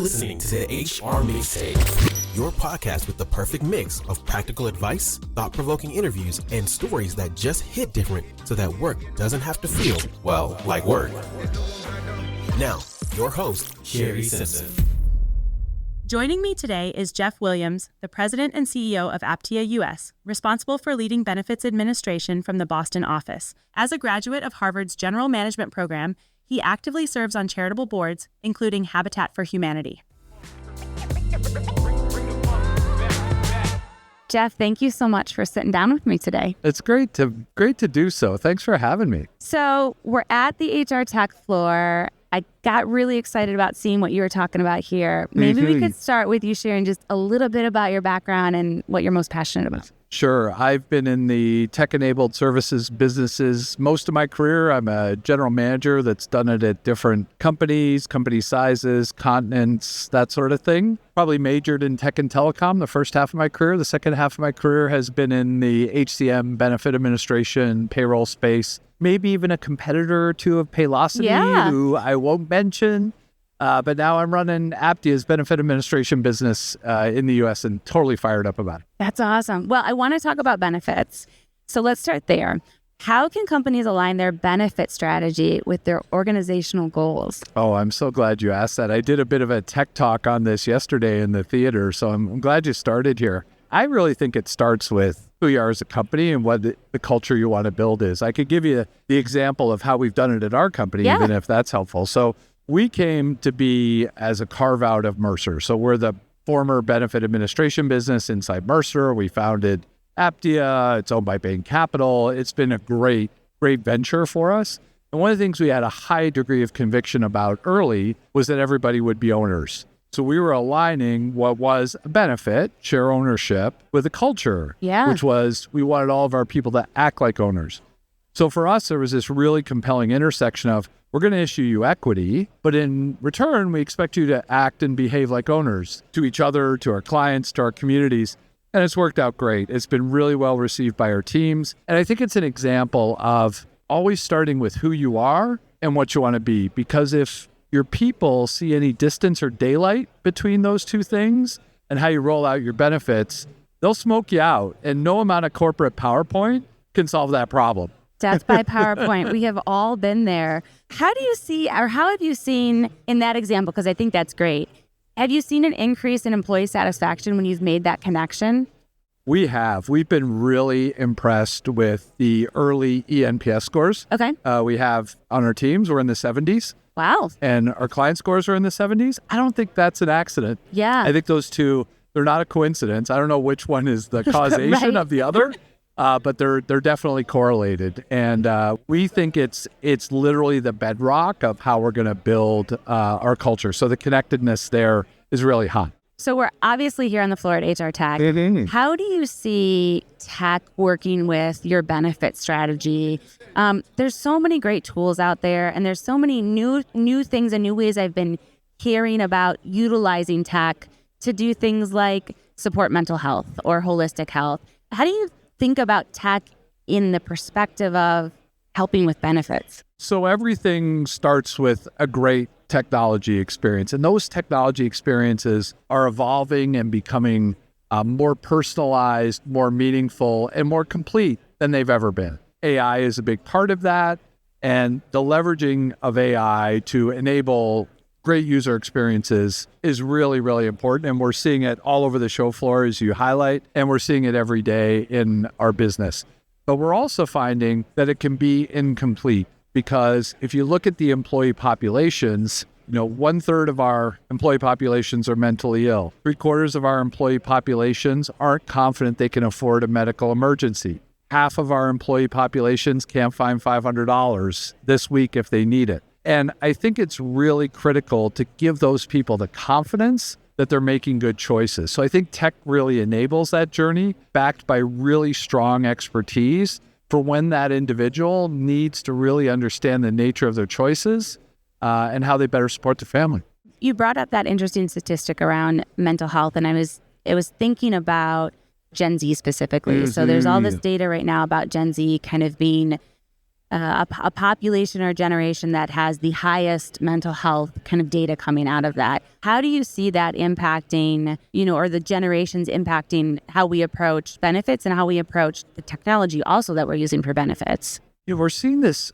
listening to the HR Mixtape, your podcast with the perfect mix of practical advice, thought-provoking interviews, and stories that just hit different so that work doesn't have to feel, well, like work. Now, your host, Shari Simpson. Joining me today is Jeff Williams, the president and CEO of AptiaUS, responsible for leading benefits administration from the Boston office. As a graduate of Harvard's General Management program, he actively serves on charitable boards, including Habitat for Humanity. Jeff, thank you so much for sitting down with me today. It's great to do so. Thanks for having me. So we're at the HR Tech floor. I got really excited about seeing what you were talking about here. Maybe we could start with you sharing just a little bit about your background and what you're most passionate about. Sure. I've been in the tech-enabled services businesses most of my career. I'm a general manager that's done it at different companies, company sizes, continents, that sort of thing. Probably majored in tech and telecom the first half of my career. The second half of my career has been in the HCM, benefit administration, payroll space, maybe even a competitor or two of Paylocity, who I won't mention. But now I'm running Aptia's benefit administration business in the U.S. and totally fired up about it. That's awesome. Well, I want to talk about benefits. So let's start there. How can companies align their benefit strategy with their organizational goals? Oh, I'm so glad you asked that. I did a bit of a tech talk on this yesterday in the theater, so I'm glad you started here. I really think it starts with who you are as a company and what the culture you want to build is. I could give you the example of how we've done it at our company, even if that's helpful. So we came to be as a carve-out of Mercer. So we're the former benefit administration business inside Mercer. We founded Aptia. It's owned by Bain Capital. It's been a great venture for us. And one of the things we had a high degree of conviction about early was that everybody would be owners. So we were aligning what was a benefit, share ownership, with a culture, which was we wanted all of our people to act like owners. So for us, there was this really compelling intersection of we're going to issue you equity, but in return, we expect you to act and behave like owners to each other, to our clients, to our communities. And it's worked out great. It's been really well received by our teams. And I think it's an example of always starting with who you are and what you want to be. Because if your people see any distance or daylight between those two things and how you roll out your benefits, they'll smoke you out. And no amount of corporate PowerPoint can solve that problem. Death by PowerPoint. We have all been there. How do you see, or how have you seen in that example, because I think that's great, have you seen an increase in employee satisfaction when you've made that connection? We have. We've been really impressed with the early eNPS scores. Okay. We have on our teams, we're in the 70s. Wow. And our client scores are in the 70s. I don't think that's an accident. Yeah. I think those two, they're not a coincidence. I don't know which one is the causation of the other. But they're definitely correlated, and we think it's literally the bedrock of how we're going to build our culture. So the connectedness there is really high. So we're obviously here on the floor at HR Tech. How do you see tech working with your benefit strategy? There's so many great tools out there, and there's so many new things and new ways I've been hearing about utilizing tech to do things like support mental health or holistic health. How do you think about tech in the perspective of helping with benefits? So everything starts with a great technology experience. And those technology experiences are evolving and becoming more personalized, more meaningful, and more complete than they've ever been. AI is a big part of that. And the leveraging of AI to enable great user experiences is really, really important. And we're seeing it all over the show floor, as you highlight, and we're seeing it every day in our business. But we're also finding that it can be incomplete because if you look at the employee populations, 1/3 of our employee populations are mentally ill. 3/4 of our employee populations aren't confident they can afford a medical emergency. Half of our employee populations can't find $500 this week if they need it. And I think it's really critical to give those people the confidence that they're making good choices. So I think tech really enables that journey, backed by really strong expertise for when that individual needs to really understand the nature of their choices and how they better support the family. You brought up that interesting statistic around mental health, and I was thinking about Gen Z specifically. So there's all this data right now about Gen Z kind of being a population or generation that has the highest mental health kind of data coming out of that. How do you see that impacting, or the generations impacting how we approach benefits and how we approach the technology also that we're using for benefits? We're seeing this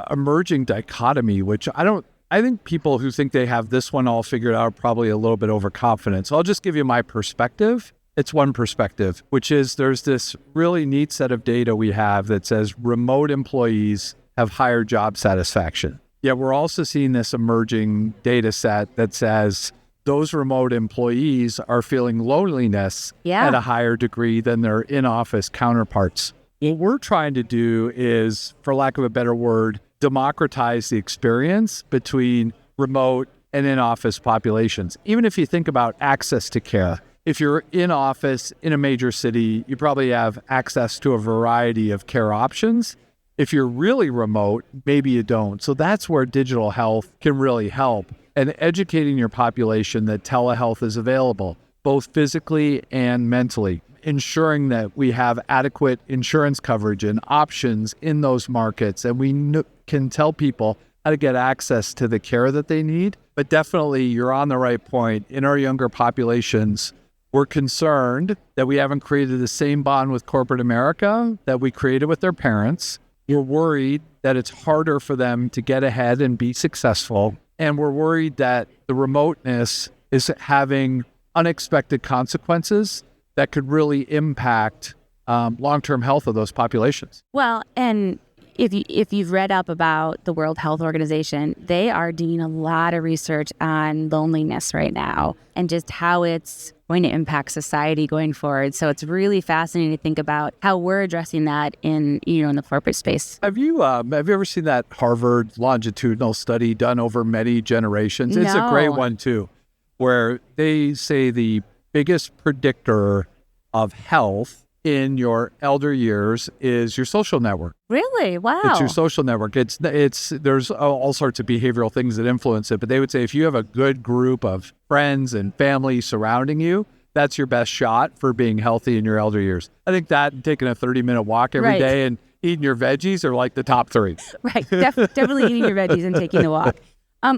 emerging dichotomy, which I think people who think they have this one all figured out are probably a little bit overconfident. So I'll just give you my perspective. It's one perspective, which is there's this really neat set of data we have that says remote employees have higher job satisfaction. Yet we're also seeing this emerging data set that says those remote employees are feeling loneliness at a higher degree than their in-office counterparts. What we're trying to do is, for lack of a better word, democratize the experience between remote and in-office populations. Even if you think about access to care, if you're in office in a major city, you probably have access to a variety of care options. If you're really remote, maybe you don't. So that's where digital health can really help. And educating your population that telehealth is available, both physically and mentally. Ensuring that we have adequate insurance coverage and options in those markets. And we can tell people how to get access to the care that they need. But definitely, you're on the right point. In our younger populations, we're concerned that we haven't created the same bond with corporate America that we created with their parents. We're worried that it's harder for them to get ahead and be successful. And we're worried that the remoteness is having unexpected consequences that could really impact long-term health of those populations. Well, and if you've read up about the World Health Organization, they are doing a lot of research on loneliness right now and just how it's going to impact society going forward. So it's really fascinating to think about how we're addressing that in the corporate space. Have you ever seen that Harvard longitudinal study done over many generations? It's a great one too, where they say the biggest predictor of health in your elder years is your social network. Really? Wow. It's your social network. There's all sorts of behavioral things that influence it, but they would say if you have a good group of friends and family surrounding you, that's your best shot for being healthy in your elder years. I think that and taking a 30-minute walk every day and eating your veggies are like the top three. Right. Definitely eating your veggies and taking the walk.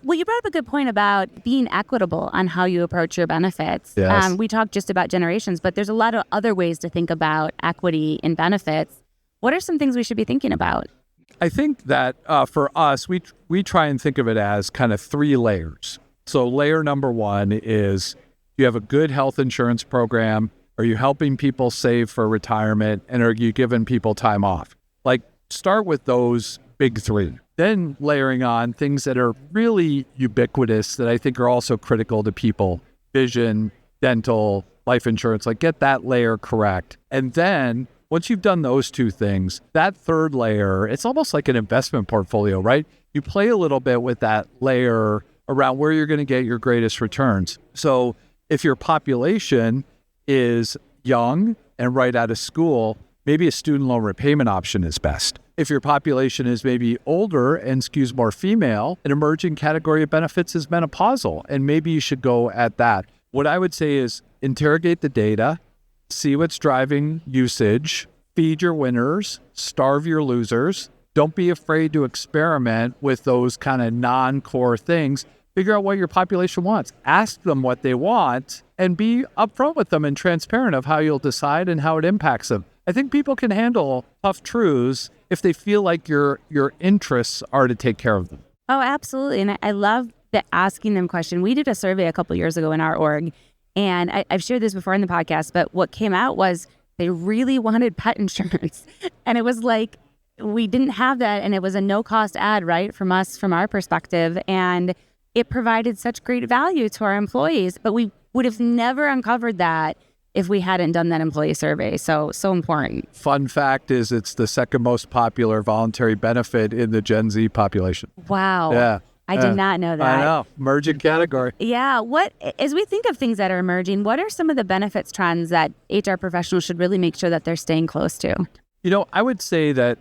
Well, you brought up a good point about being equitable on how you approach your benefits. Yes. We talked just about generations, but there's a lot of other ways to think about equity in benefits. What are some things we should be thinking about? I think that for us, we try and think of it as kind of 3 layers. So layer number 1 is you have a good health insurance program. Are you helping people save for retirement? And are you giving people time off? Like, start with those big 3. Then layering on things that are really ubiquitous that I think are also critical to people: vision, dental, life insurance. Like, get that layer correct. And then once you've done those 2 things, that 3rd layer, it's almost like an investment portfolio, right? You play a little bit with that layer around where you're going to get your greatest returns. So if your population is young and right out of school, maybe a student loan repayment option is best. If your population is maybe older and skews more female, an emerging category of benefits is menopausal, and maybe you should go at that. What I would say is interrogate the data, see what's driving usage, feed your winners, starve your losers. Don't be afraid to experiment with those kind of non-core things. Figure out what your population wants. Ask them what they want and be upfront with them and transparent of how you'll decide and how it impacts them. I think people can handle tough truths if they feel like your interests are to take care of them. Oh, absolutely. And I love the asking them question. We did a survey a couple years ago in our org, and I've shared this before in the podcast, but what came out was they really wanted pet insurance. And it was like, we didn't have that, and it was a no-cost ad, right, from us, from our perspective. And it provided such great value to our employees, but we would have never uncovered that if we hadn't done that employee survey. So important. Fun fact is it's the 2nd most popular voluntary benefit in the Gen Z population. Wow. Yeah. I did not know that. I know. Emerging category. Yeah. As we think of things that are emerging, what are some of the benefits trends that HR professionals should really make sure that they're staying close to? I would say that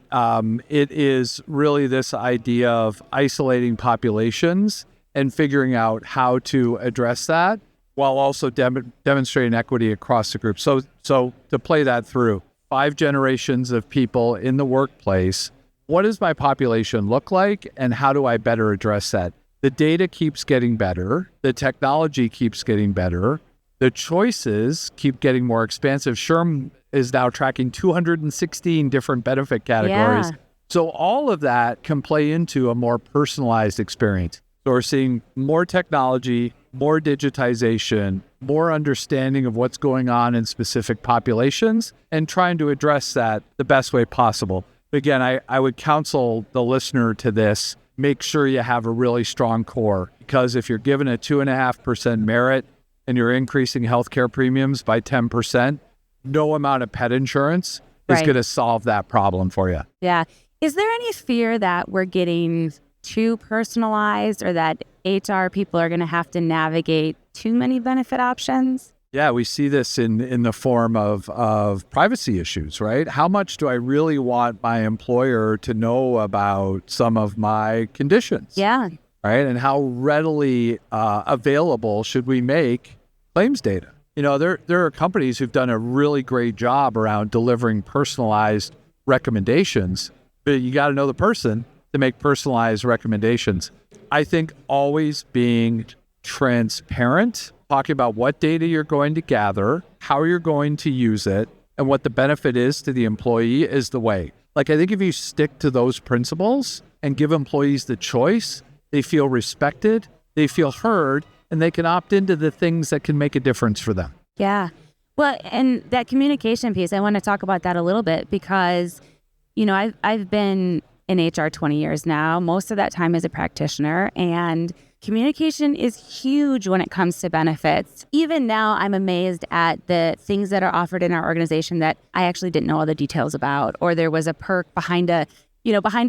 it is really this idea of isolating populations and figuring out how to address that while also demonstrating equity across the group. So to play that through, 5 generations of people in the workplace what does my population look like and how do I better address that? The data keeps getting better. The technology keeps getting better. The choices keep getting more expansive. SHRM is now tracking 216 different benefit categories. Yeah. So all of that can play into a more personalized experience. So we're seeing more technology, more digitization, more understanding of what's going on in specific populations, and trying to address that the best way possible. Again, I would counsel the listener to this, make sure you have a really strong core, because if you're given a 2.5% merit and you're increasing healthcare premiums by 10%, no amount of pet insurance is going to solve that problem for you. Yeah. Is there any fear that we're getting too personalized or that HR people are going to have to navigate too many benefit options? Yeah, we see this in the form of privacy issues, right? How much do I really want my employer to know about some of my conditions? Yeah. Right? And how readily available should we make claims data? You know, there are companies who've done a really great job around delivering personalized recommendations, but you got to know the person to make personalized recommendations. I think always being transparent, talking about what data you're going to gather, how you're going to use it, and what the benefit is to the employee is the way. Like, I think if you stick to those principles and give employees the choice, they feel respected, they feel heard, and they can opt into the things that can make a difference for them. Yeah. Well, and that communication piece, I want to talk about that a little bit because, you know, I've been in HR 20 years now, most of that time as a practitioner, and communication is huge when it comes to benefits. Even now, I'm amazed at the things that are offered in our organization that I actually didn't know all the details about, or there was a perk behind a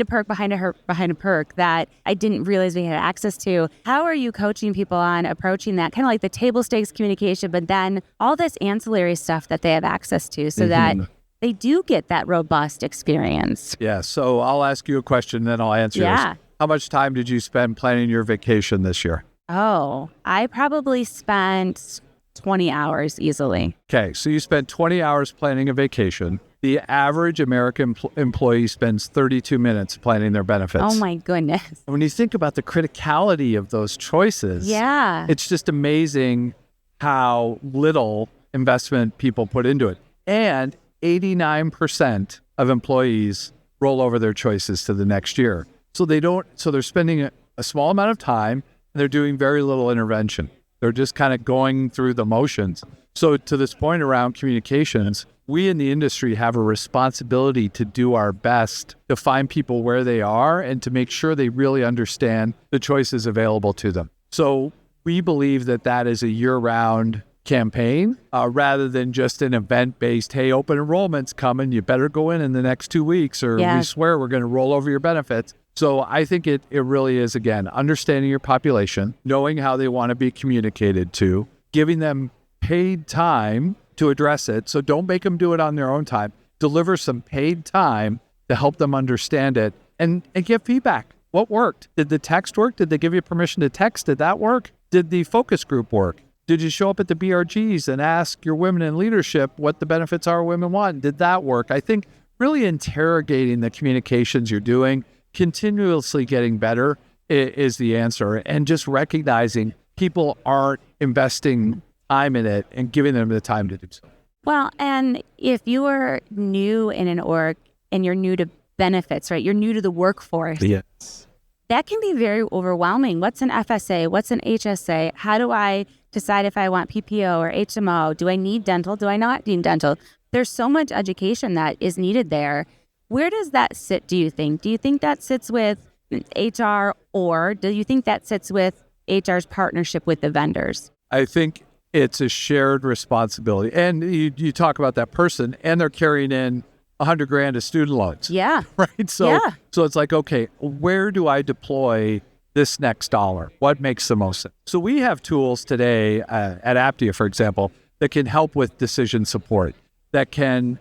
perk that I didn't realize we had access to. How are you coaching people on approaching that kind of like the table stakes communication, but then all this ancillary stuff that they have access to so that they do get that robust experience? Yeah. So I'll ask you a question, then I'll answer yours. How much time did you spend planning your vacation this year? Oh, I probably spent 20 hours easily. Okay. So you spent 20 hours planning a vacation. The average American employee spends 32 minutes planning their benefits. Oh my goodness. And when you think about the criticality of those choices, it's just amazing how little investment people put into it. And 89% of employees roll over their choices to the next year. So they're spending a small amount of time and they're doing very little intervention. They're just kind of going through the motions. So to this point around communications, we in the industry have a responsibility to do our best to find people where they are and to make sure they really understand the choices available to them. So we believe that is a year-round campaign rather than just an event-based, hey, open enrollment's coming, you better go in the next 2 weeks or we swear we're going to roll over your benefits. So I think it really is, again, understanding your population, knowing how they want to be communicated to, giving them paid time to address it. So don't make them do it on their own time. Deliver some paid time to help them understand it and give feedback. What worked? Did the text work? Did they give you permission to text? Did that work? Did the focus group work? Did you show up at the BRGs and ask your women in leadership what the benefits are women want? Did that work? I think really interrogating the communications you're doing, continuously getting better is the answer. And just recognizing people aren't investing time in it and giving them the time to do so. Well, and if you are new in an org and you're new to benefits, right? You're new to the workforce. Yes. That can be very overwhelming. What's an FSA? What's an HSA? How do I decide if I want PPO or HMO? Do I need dental? Do I not need dental? There's so much education that is needed there. Where does that sit, do you think? Do you think that sits with HR, or do you think that sits with HR's partnership with the vendors? I think it's a shared responsibility. And you talk about that person and they're carrying in $100,000 of student loans. Yeah. Right. So it's like, okay, where do I deploy this next dollar? What makes the most sense? So we have tools today at Aptia, for example, that can help with decision support, that can,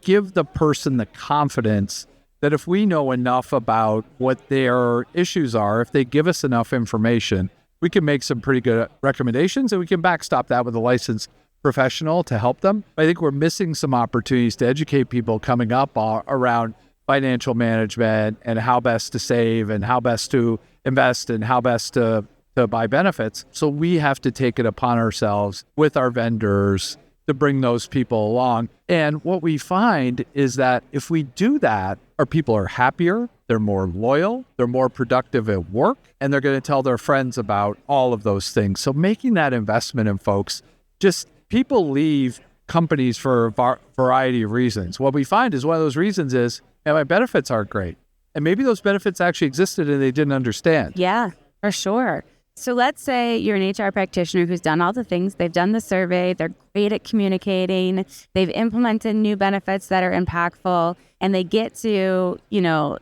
give the person the confidence that if we know enough about what their issues are, if they give us enough information, we can make some pretty good recommendations and we can backstop that with a licensed professional to help them. I think we're missing some opportunities to educate people coming up around financial management and how best to save and how best to invest and how best to buy benefits. So we have to take it upon ourselves with our vendors to bring those people along. And what we find is that if we do that, our people are happier, they're more loyal, they're more productive at work, and they're going to tell their friends about all of those things. So making that investment in folks, just people leave companies for a variety of reasons. What we find is one of those reasons is, and my benefits aren't great. And maybe those benefits actually existed and they didn't understand. Yeah, for sure. So let's say you're an HR practitioner who's done all the things. They've done the survey. They're great at communicating. They've implemented new benefits that are impactful. And they get to,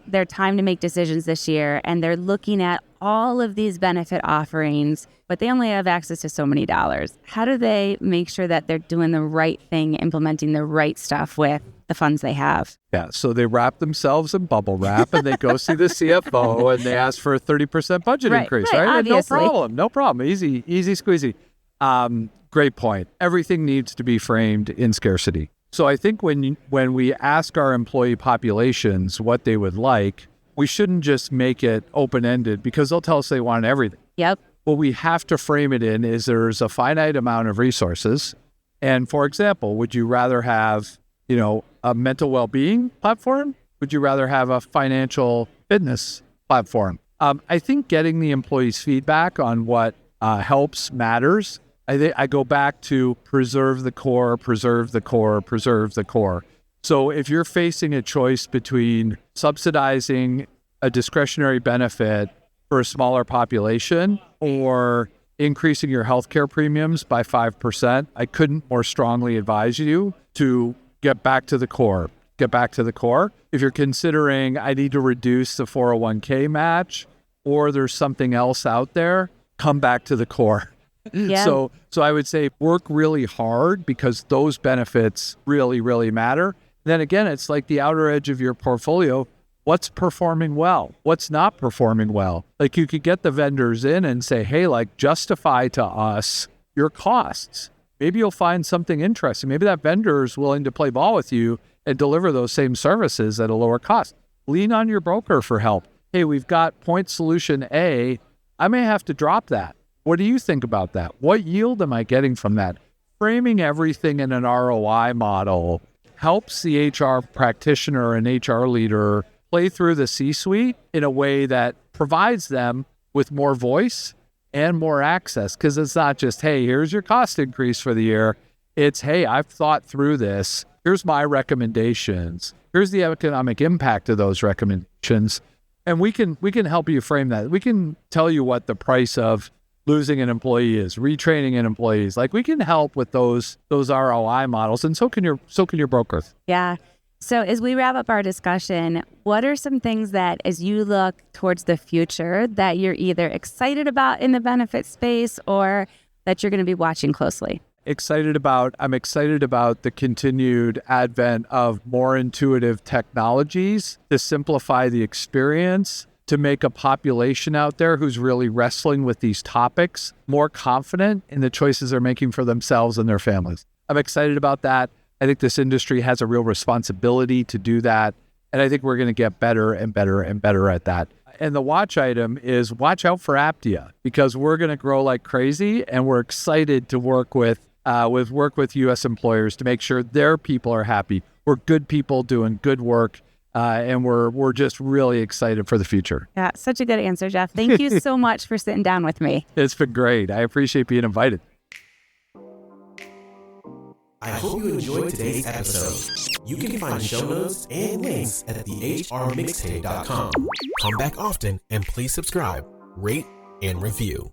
their time to make decisions this year. And they're looking at all of these benefit offerings, but they only have access to so many dollars. How do they make sure that they're doing the right thing, implementing the right stuff with the funds they have? Yeah, so they wrap themselves in bubble wrap and they go see the CFO and they ask for a 30% budget increase, right? Obviously. No problem. Easy squeezy. Great point. Everything needs to be framed in scarcity. So I think when we ask our employee populations what they would like, we shouldn't just make it open-ended because they'll tell us they want everything. Yep. What we have to frame it in is there's a finite amount of resources. And for example, would you rather have, a mental well-being platform? Would you rather have a financial fitness platform? I think getting the employees' feedback on what helps matters. I go back to preserve the core, preserve the core, preserve the core. So if you're facing a choice between subsidizing a discretionary benefit for a smaller population or increasing your healthcare premiums by 5%, I couldn't more strongly advise you to get back to the core. Get back to the core. If you're considering I need to reduce the 401k match or there's something else out there, come back to the core. Yeah. So I would say work really hard because those benefits really, really matter. Then again, it's like the outer edge of your portfolio. What's performing well? What's not performing well? Like you could get the vendors in and say, hey, justify to us your costs. Maybe you'll find something interesting. Maybe that vendor is willing to play ball with you and deliver those same services at a lower cost. Lean on your broker for help. Hey, we've got point solution A. I may have to drop that. What do you think about that? What yield am I getting from that? Framing everything in an ROI model helps the HR practitioner and HR leader play through the C-suite in a way that provides them with more voice and more access. Because it's not just, hey, here's your cost increase for the year. It's, hey, I've thought through this. Here's my recommendations. Here's the economic impact of those recommendations. And we can help you frame that. We can tell you what the price of losing an employee is, retraining an employee is. We can help with those ROI models, and so can your brokers. Yeah. So as we wrap up our discussion, what are some things that, as you look towards the future, that you're either excited about in the benefit space or that you're going to be watching closely? I'm excited about the continued advent of more intuitive technologies to simplify the experience, to make a population out there who's really wrestling with these topics more confident in the choices they're making for themselves and their families. I'm excited about that. I think this industry has a real responsibility to do that. And I think we're going to get better and better and better at that. And the watch item is watch out for Aptia, because we're going to grow like crazy. And we're excited to work with U.S. employers to make sure their people are happy. We're good people doing good work. And we're just really excited for the future. Yeah, such a good answer, Jeff. Thank you so much for sitting down with me. It's been great. I appreciate being invited. I hope you enjoyed today's episode. You can find show notes and links at thehrmixtape.com. Come back often and please subscribe, rate, and review.